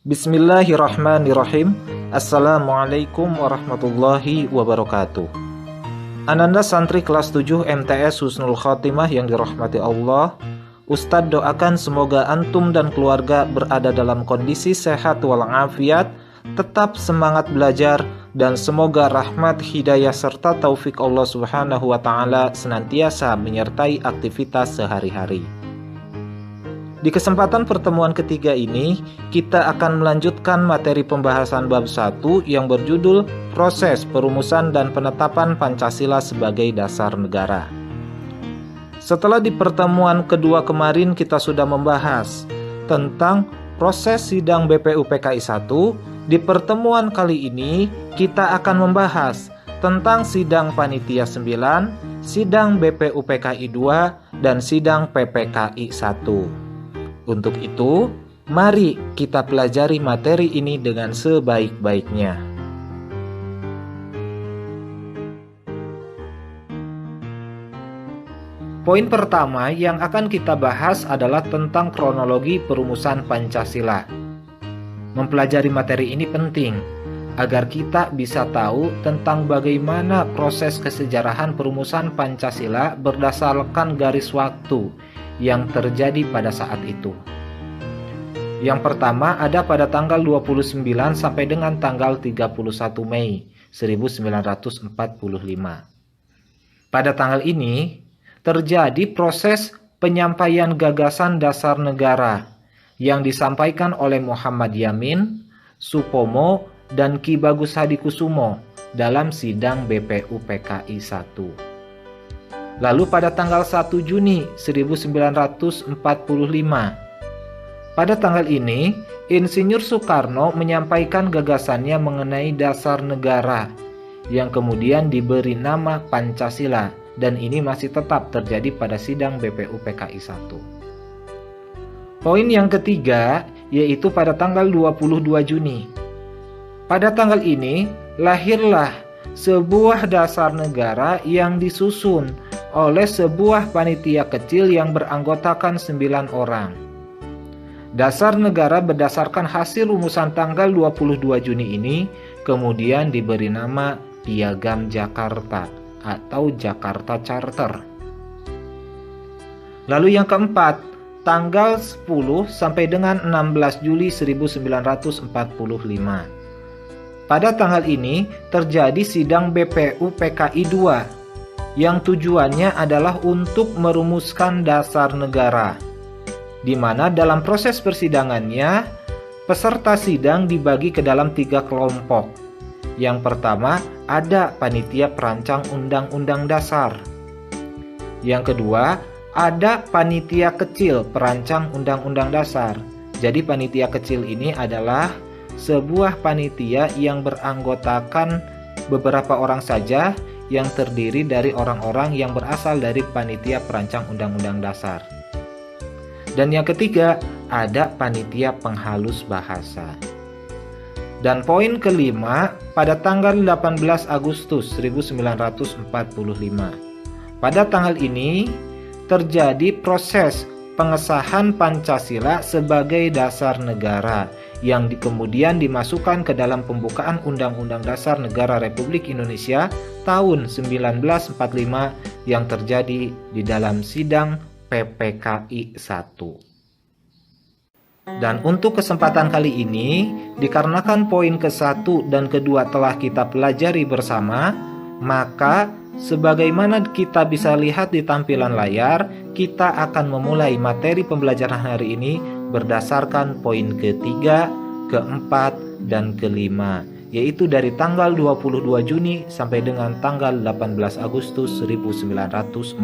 Bismillahirrahmanirrahim. Assalamualaikum warahmatullahi wabarakatuh. Ananda santri kelas 7 MTS Husnul Khotimah yang dirahmati Allah, Ustadz doakan semoga antum dan keluarga berada dalam kondisi sehat walafiat, tetap semangat belajar, dan semoga rahmat, hidayah, serta taufik Allah Subhanahu wa Ta'ala senantiasa menyertai aktivitas sehari-hari. Di kesempatan pertemuan ketiga ini, kita akan melanjutkan materi pembahasan bab 1 yang berjudul Proses Perumusan dan Penetapan Pancasila sebagai Dasar Negara. Setelah di pertemuan kedua kemarin kita sudah membahas tentang proses sidang BPUPKI 1, di pertemuan kali ini kita akan membahas tentang sidang Panitia 9, sidang BPUPKI 2, dan sidang PPKI 1. Untuk itu, mari kita pelajari materi ini dengan sebaik-baiknya. Poin pertama yang akan kita bahas adalah tentang kronologi perumusan Pancasila. Mempelajari materi ini penting agar kita bisa tahu tentang bagaimana proses kesejarahan perumusan Pancasila berdasarkan garis waktu yang terjadi pada saat itu. Yang pertama ada pada tanggal 29 sampai dengan tanggal 31 Mei 1945. Pada tanggal ini terjadi proses penyampaian gagasan dasar negara yang disampaikan oleh Muhammad Yamin, Supomo, dan Ki Bagus Hadikusumo dalam sidang BPUPKI 1. Lalu pada tanggal 1 Juni 1945, pada tanggal ini Insinyur Soekarno menyampaikan gagasannya mengenai dasar negara yang kemudian diberi nama Pancasila, dan ini masih tetap terjadi pada sidang BPUPKI 1. Poin yang ketiga yaitu pada tanggal 22 Juni. Pada tanggal ini lahirlah sebuah dasar negara yang disusun oleh sebuah panitia kecil yang beranggotakan 9 orang. Dasar negara berdasarkan hasil rumusan tanggal 22 Juni ini kemudian diberi nama Piagam Jakarta atau Jakarta Charter. Lalu yang keempat, tanggal 10 sampai dengan 16 Juli 1945. Pada tanggal ini terjadi sidang BPUPKI 2 yang tujuannya adalah untuk merumuskan dasar negara, di mana dalam proses persidangannya peserta sidang dibagi ke dalam 3 kelompok. Yang pertama ada panitia perancang undang-undang dasar. Yang kedua ada panitia kecil perancang undang-undang dasar. Jadi panitia kecil ini adalah sebuah panitia yang beranggotakan beberapa orang saja, yang terdiri dari orang-orang yang berasal dari panitia perancang undang-undang dasar. Dan yang ketiga, ada panitia penghalus bahasa. Dan poin kelima, pada tanggal 18 Agustus 1945. Pada tanggal ini terjadi proses pengesahan Pancasila sebagai dasar negara yang kemudian dimasukkan ke dalam pembukaan Undang-Undang Dasar Negara Republik Indonesia tahun 1945 yang terjadi di dalam sidang PPKI 1. Dan untuk kesempatan kali ini, dikarenakan poin ke-1 dan ke-2 telah kita pelajari bersama, maka sebagaimana kita bisa lihat di tampilan layar, kita akan memulai materi pembelajaran hari ini berdasarkan poin ke-3, ke-4, dan ke-5, yaitu dari tanggal 22 Juni sampai dengan tanggal 18 Agustus 1945.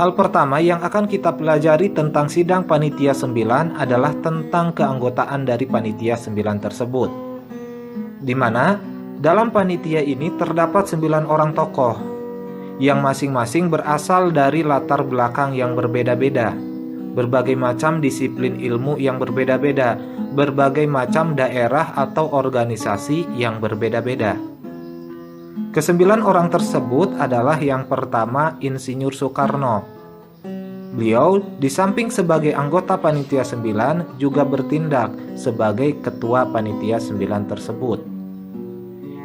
Hal pertama yang akan kita pelajari tentang sidang Panitia 9 adalah tentang keanggotaan dari Panitia 9 tersebut, di mana dalam panitia ini terdapat 9 orang tokoh yang masing-masing berasal dari latar belakang yang berbeda-beda, berbagai macam disiplin ilmu yang berbeda-beda, berbagai macam daerah atau organisasi yang berbeda-beda. Kesembilan orang tersebut adalah yang pertama Insinyur Soekarno, Beliau di samping sebagai anggota Panitia 9 juga bertindak sebagai Ketua Panitia 9 tersebut.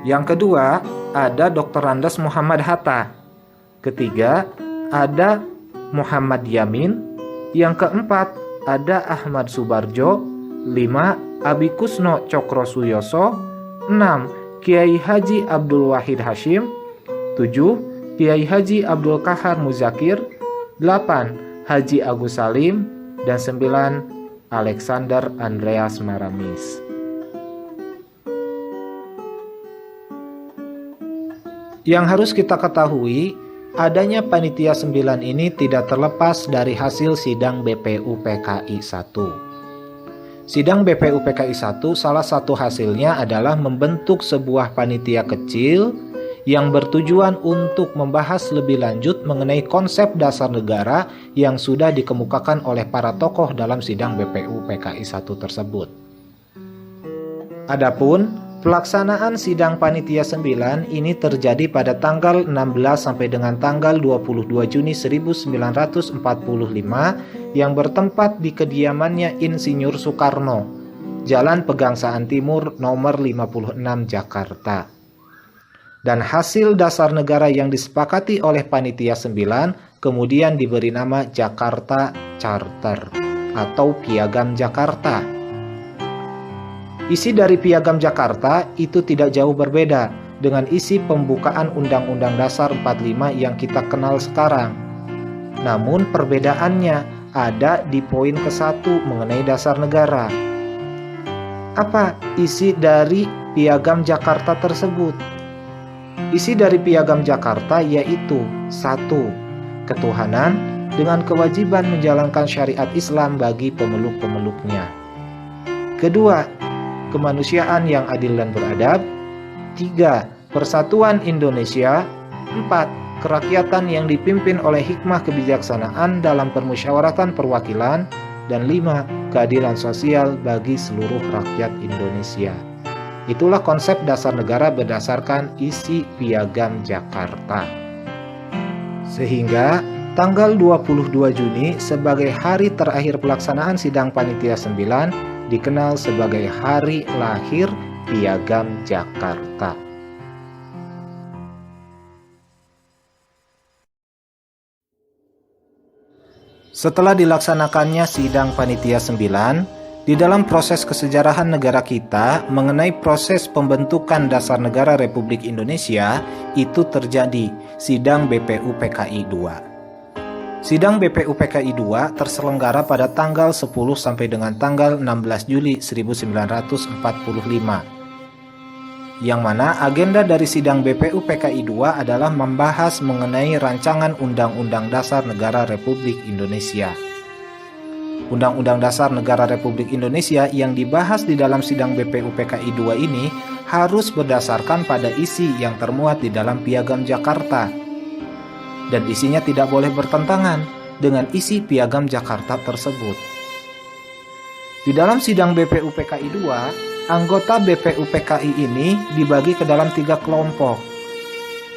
Yang kedua, ada Dr. Andes Muhammad Hatta. Ketiga, ada Muhammad Yamin. Yang keempat, ada Ahmad Subarjo. 5. Abi Kusno Cokro Suyoso. 6. Kiai Haji Abdul Wahid Hashim. 7. Kiai Haji Abdul Kahar Muzakir. 8. Haji Agus Salim. Dan 9. Alexander Andreas Maramis. Yang harus kita ketahui, adanya Panitia 9 ini tidak terlepas dari hasil sidang BPU PKI 1. Sidang BPU PKI 1 salah satu hasilnya adalah membentuk sebuah panitia kecil yang bertujuan untuk membahas lebih lanjut mengenai konsep dasar negara yang sudah dikemukakan oleh para tokoh dalam sidang BPU PKI 1 tersebut. Adapun pelaksanaan sidang Panitia 9 ini terjadi pada tanggal 16 sampai dengan tanggal 22 Juni 1945 yang bertempat di kediamannya Insinyur Soekarno, Jalan Pegangsaan Timur nomor 56 Jakarta. Dan hasil dasar negara yang disepakati oleh Panitia 9 kemudian diberi nama Jakarta Charter atau Piagam Jakarta. Isi dari Piagam Jakarta itu tidak jauh berbeda dengan isi pembukaan Undang-Undang Dasar 45 yang kita kenal sekarang. Namun perbedaannya ada di poin ke-1 mengenai dasar negara. Apa isi dari Piagam Jakarta tersebut? Isi dari Piagam Jakarta yaitu 1. Ketuhanan dengan kewajiban menjalankan syariat Islam bagi pemeluk-pemeluknya. Kedua, kemanusiaan yang adil dan beradab. 3. Persatuan Indonesia. 4. Kerakyatan yang dipimpin oleh hikmah kebijaksanaan dalam permusyawaratan perwakilan. Dan 5. Keadilan sosial bagi seluruh rakyat Indonesia. Itulah konsep dasar negara berdasarkan isi Piagam Jakarta. Sehingga tanggal 22 Juni sebagai hari terakhir pelaksanaan sidang Panitia 9 dikenal sebagai hari lahir Piagam Jakarta. Setelah dilaksanakannya sidang Panitia 9, di dalam proses kesejarahan negara kita mengenai proses pembentukan dasar negara Republik Indonesia itu terjadi sidang BPU PKI 2. Sidang BPU PKI 2 terselenggara pada tanggal 10 sampai dengan tanggal 16 Juli 1945. Yang mana agenda dari sidang BPU PKI 2 adalah membahas mengenai rancangan Undang-Undang Dasar Negara Republik Indonesia. Undang-Undang Dasar Negara Republik Indonesia yang dibahas di dalam sidang BPU PKI 2 ini harus berdasarkan pada isi yang termuat di dalam Piagam Jakarta. Dan isinya tidak boleh bertentangan dengan isi Piagam Jakarta tersebut. Di dalam sidang BPU PKI 2, anggota BPU PKI ini dibagi ke dalam 3 kelompok.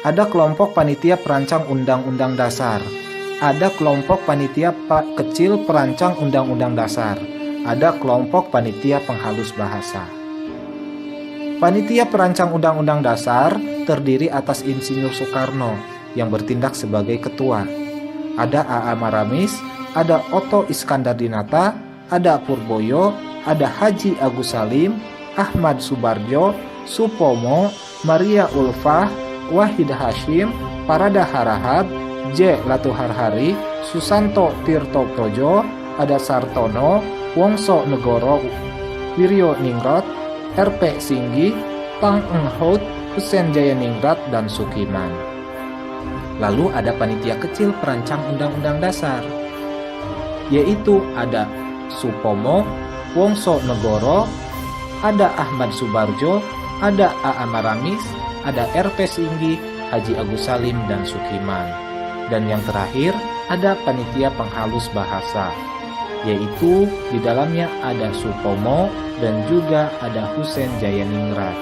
Ada kelompok panitia perancang Undang-Undang Dasar. Ada kelompok panitia kecil perancang Undang-Undang Dasar. Ada kelompok panitia penghalus bahasa. Panitia perancang Undang-Undang Dasar terdiri atas Insinyur Soekarno yang bertindak sebagai ketua. Ada A.A. Maramis, ada Otto Iskandar Dinata, ada Purboyo, ada Haji Agus Salim, Ahmad Subarjo, Supomo, Maria Ulfah, Wahid Hashim, Parada Harahap, J. Latuharhari, Susanto Tirto Projo, ada Sartono, Wongso Negoro, Wiryo Ningrat, R.P. Singgi, Tang Eng Hout, Husein Jayaningrat, dan Sukiman. Lalu ada panitia kecil perancang Undang-Undang Dasar, yaitu ada Supomo, Wongso Negoro, ada Ahmad Subarjo, ada A.A. Maramis, ada R.P. Singgi, Haji Agus Salim, dan Sukiman. Dan yang terakhir ada panitia penghalus bahasa, yaitu di dalamnya ada Supomo dan juga ada Husein Jayaningrat.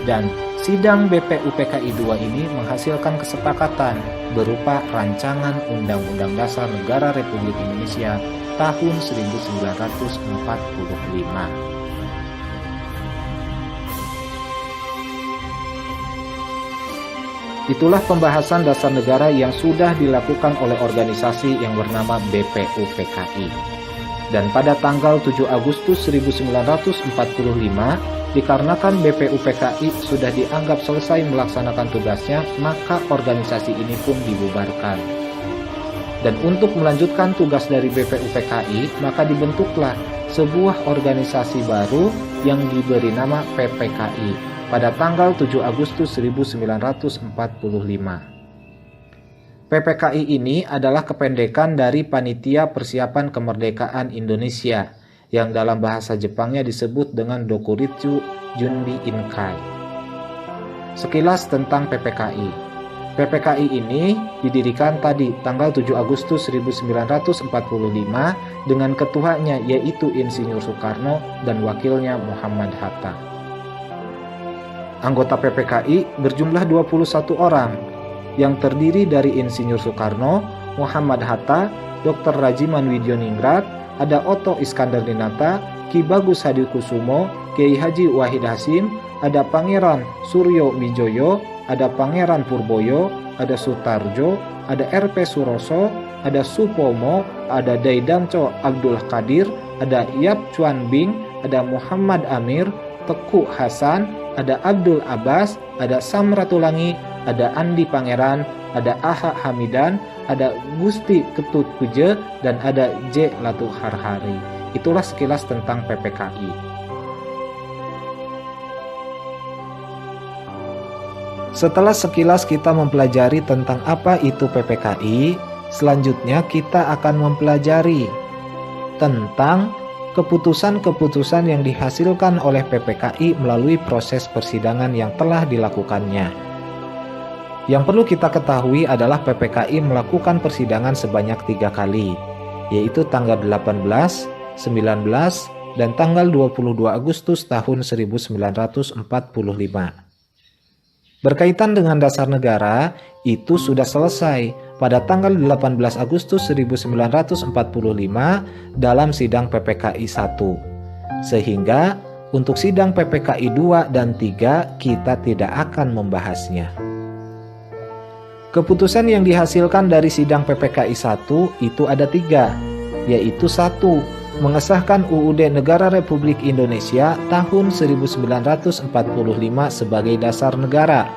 Dan Sidang BPU PKI II ini menghasilkan kesepakatan berupa Rancangan Undang-Undang Dasar Negara Republik Indonesia tahun 1945. Itulah pembahasan dasar negara yang sudah dilakukan oleh organisasi yang bernama BPU PKI. Dan pada tanggal 7 Agustus 1945, dikarenakan BPU PKI sudah dianggap selesai melaksanakan tugasnya, maka organisasi ini pun dibubarkan. Dan untuk melanjutkan tugas dari BPU PKI, maka dibentuklah sebuah organisasi baru yang diberi nama PPKI pada tanggal 7 Agustus 1945. PPKI ini adalah kependekan dari Panitia Persiapan Kemerdekaan Indonesia, yang dalam bahasa Jepangnya disebut dengan Dokuritsu Junbi Inkai. Sekilas tentang PPKI. PPKI ini didirikan tadi tanggal 7 Agustus 1945 dengan ketuanya yaitu Insinyur Soekarno dan wakilnya Muhammad Hatta. Anggota PPKI berjumlah 21 orang yang terdiri dari Insinyur Soekarno, Muhammad Hatta, Dr. Rajiman Widyoningrat, ada Oto Iskandar Dinata, Ki Bagus Hadikusumo, Kiai Haji Wahid Hasim, ada Pangeran Suryo Mijoyo, ada Pangeran Purboyo, ada Sutarjo, ada RP Suroso, ada Supomo, ada Daidanco Abdul Qadir, ada Yap Chuan Bing, ada Muhammad Amir, Teku Hasan, ada Abdul Abbas, ada Samratulangi, ada Andi Pangeran, ada Aha Hamidan, ada Gusti Ketut Kuje, dan ada J. Latu Harhari. Itulah sekilas tentang PPKI. Setelah sekilas kita mempelajari tentang apa itu PPKI, selanjutnya kita akan mempelajari tentang keputusan-keputusan yang dihasilkan oleh PPKI melalui proses persidangan yang telah dilakukannya. Yang perlu kita ketahui adalah PPKI melakukan persidangan sebanyak 3 kali, yaitu tanggal 18, 19, dan tanggal 22 Agustus tahun 1945. Berkaitan dengan dasar negara, itu sudah selesai pada tanggal 18 Agustus 1945 dalam sidang PPKI 1. Sehingga untuk sidang PPKI 2 dan 3 kita tidak akan membahasnya. Keputusan yang dihasilkan dari sidang PPKI 1 itu ada 3, yaitu 1. Mengesahkan UUD Negara Republik Indonesia tahun 1945 sebagai dasar negara.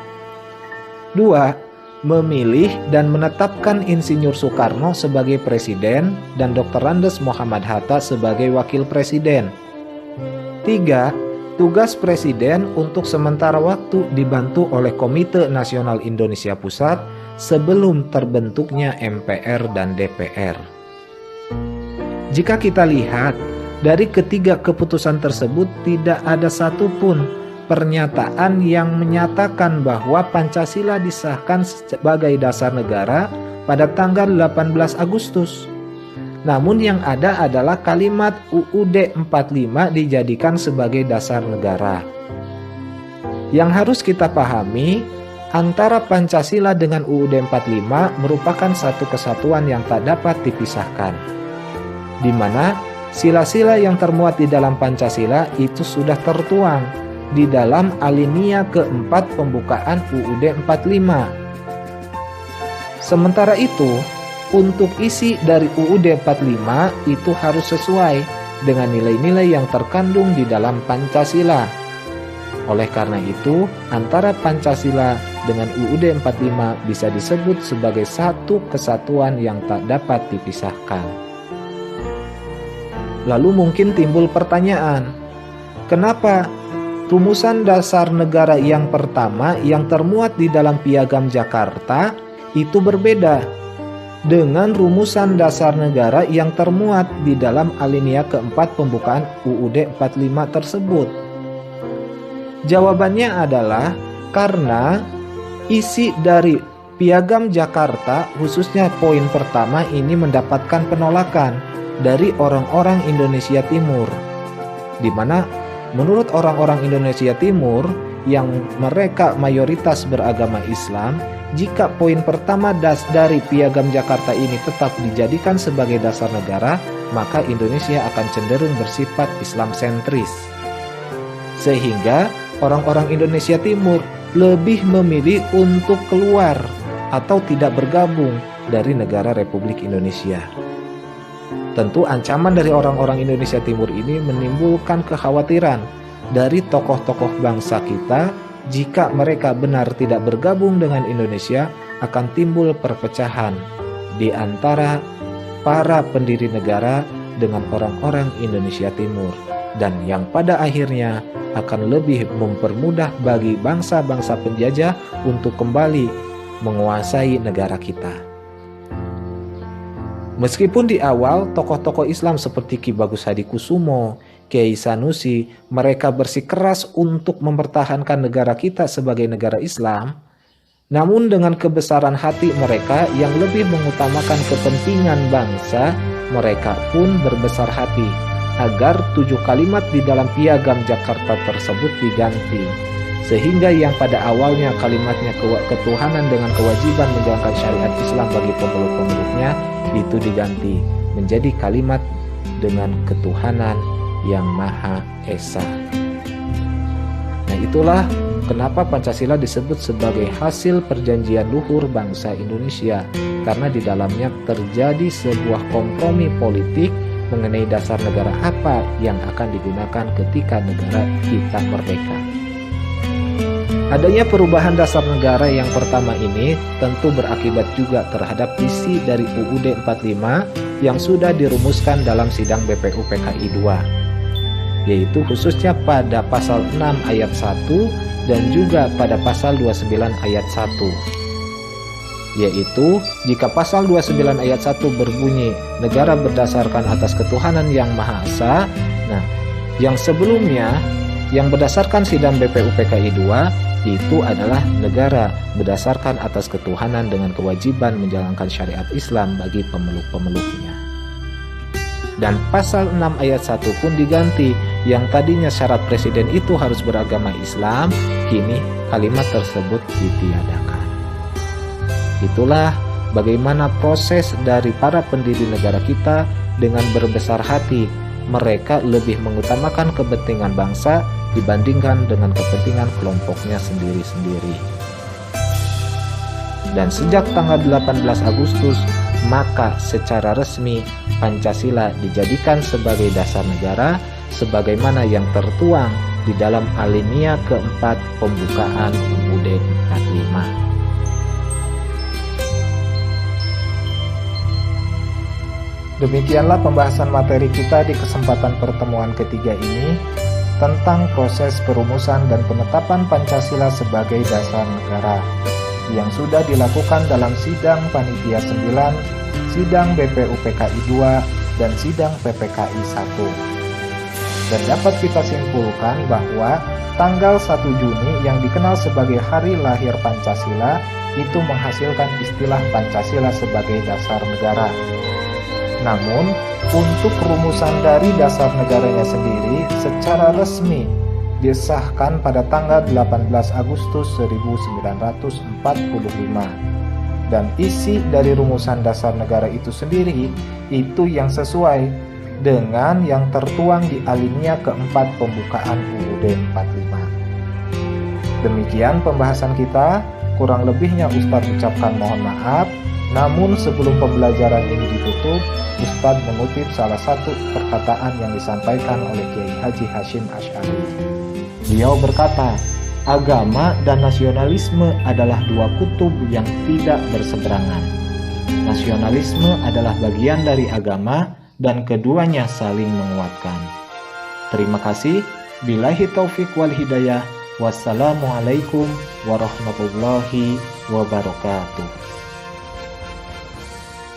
2. Memilih dan menetapkan Insinyur Soekarno sebagai presiden dan Dr. Andes Muhammad Hatta sebagai wakil presiden. 3. Tugas presiden untuk sementara waktu dibantu oleh Komite Nasional Indonesia Pusat sebelum terbentuknya MPR dan DPR. Jika kita lihat, dari ketiga keputusan tersebut tidak ada satupun pernyataan yang menyatakan bahwa Pancasila disahkan sebagai dasar negara pada tanggal 18 Agustus. Namun yang ada adalah kalimat UUD 45 dijadikan sebagai dasar negara. Yang harus kita pahami, antara Pancasila dengan UUD 45 merupakan satu kesatuan yang tak dapat dipisahkan, di mana sila-sila yang termuat di dalam Pancasila itu sudah tertuang di dalam alinea keempat pembukaan UUD 45. Sementara itu, untuk isi dari UUD 45 itu harus sesuai dengan nilai-nilai yang terkandung di dalam Pancasila. Oleh karena itu, antara Pancasila dengan UUD 45 bisa disebut sebagai satu kesatuan yang tak dapat dipisahkan. Lalu mungkin timbul pertanyaan, kenapa rumusan dasar negara yang pertama yang termuat di dalam Piagam Jakarta itu berbeda dengan rumusan dasar negara yang termuat di dalam alinea keempat pembukaan UUD 45 tersebut? Jawabannya adalah karena isi dari Piagam Jakarta, khususnya poin pertama ini mendapatkan penolakan dari orang-orang Indonesia Timur, di mana menurut orang-orang Indonesia Timur yang mereka mayoritas beragama Islam, jika poin pertama dari Piagam Jakarta ini tetap dijadikan sebagai dasar negara, maka Indonesia akan cenderung bersifat Islam sentris. Sehingga orang-orang Indonesia Timur lebih memilih untuk keluar atau tidak bergabung dari negara Republik Indonesia. Tentu ancaman dari orang-orang Indonesia Timur ini menimbulkan kekhawatiran dari tokoh-tokoh bangsa kita. Jika mereka benar tidak bergabung dengan Indonesia, akan timbul perpecahan di antara para pendiri negara dengan orang-orang Indonesia Timur, dan yang pada akhirnya akan lebih mempermudah bagi bangsa-bangsa penjajah untuk kembali menguasai negara kita. Meskipun di awal tokoh-tokoh Islam seperti Ki Bagus Hadikusumo, Kiai Sanusi, mereka bersikeras untuk mempertahankan negara kita sebagai negara Islam, namun dengan kebesaran hati mereka yang lebih mengutamakan kepentingan bangsa, mereka pun berbesar hati agar 7 kalimat di dalam Piagam Jakarta tersebut diganti, sehingga yang pada awalnya kalimatnya ketuhanan dengan kewajiban menjalankan syariat Islam bagi pemeluk-pemeluknya itu diganti menjadi kalimat dengan ketuhanan yang Maha Esa. Nah, itulah kenapa Pancasila disebut sebagai hasil perjanjian luhur bangsa Indonesia, karena di dalamnya terjadi sebuah kompromi politik mengenai dasar negara apa yang akan digunakan ketika negara kita merdeka. Adanya perubahan dasar negara yang pertama ini tentu berakibat juga terhadap isi dari UUD 45 yang sudah dirumuskan dalam sidang BPU PKI 2, yaitu khususnya pada pasal 6 ayat 1 dan juga pada pasal 29 ayat 1. Yaitu jika pasal 29 ayat 1 berbunyi negara berdasarkan atas ketuhanan yang Maha Esa, nah yang sebelumnya yang berdasarkan sidang BPU PKI 2 itu adalah negara berdasarkan atas ketuhanan dengan kewajiban menjalankan syariat Islam bagi pemeluk-pemeluknya. Dan pasal 6 ayat 1 pun diganti, yang tadinya syarat presiden itu harus beragama Islam, kini kalimat tersebut ditiadakan. Itulah bagaimana proses dari para pendiri negara kita dengan berbesar hati. Mereka lebih mengutamakan kepentingan bangsa dibandingkan dengan kepentingan kelompoknya sendiri-sendiri. Dan sejak tanggal 18 Agustus, maka secara resmi Pancasila dijadikan sebagai dasar negara sebagaimana yang tertuang di dalam alinea keempat pembukaan UUD 45. Demikianlah pembahasan materi kita di kesempatan pertemuan ketiga ini tentang proses perumusan dan penetapan Pancasila sebagai dasar negara yang sudah dilakukan dalam sidang Panitia 9, sidang BPU PKI 2, dan sidang PPKI 1. Dan dapat kita simpulkan bahwa tanggal 1 Juni yang dikenal sebagai hari lahir Pancasila itu menghasilkan istilah Pancasila sebagai dasar negara. Namun, untuk rumusan dari dasar negaranya sendiri secara resmi disahkan pada tanggal 18 Agustus 1945. Dan isi dari rumusan dasar negara itu sendiri itu yang sesuai dengan yang tertuang di alinea keempat pembukaan UUD 45. Demikian pembahasan kita, kurang lebihnya Ustadz ucapkan mohon maaf. Namun sebelum pembelajaran ini ditutup, Ustadz mengutip salah satu perkataan yang disampaikan oleh Kiai Haji Hashim Asy'ari. Beliau berkata, agama dan nasionalisme adalah dua kutub yang tidak berseberangan. Nasionalisme adalah bagian dari agama dan keduanya saling menguatkan. Terima kasih. Billahi taufik wal hidayah. Wassalamualaikum warahmatullahi wabarakatuh.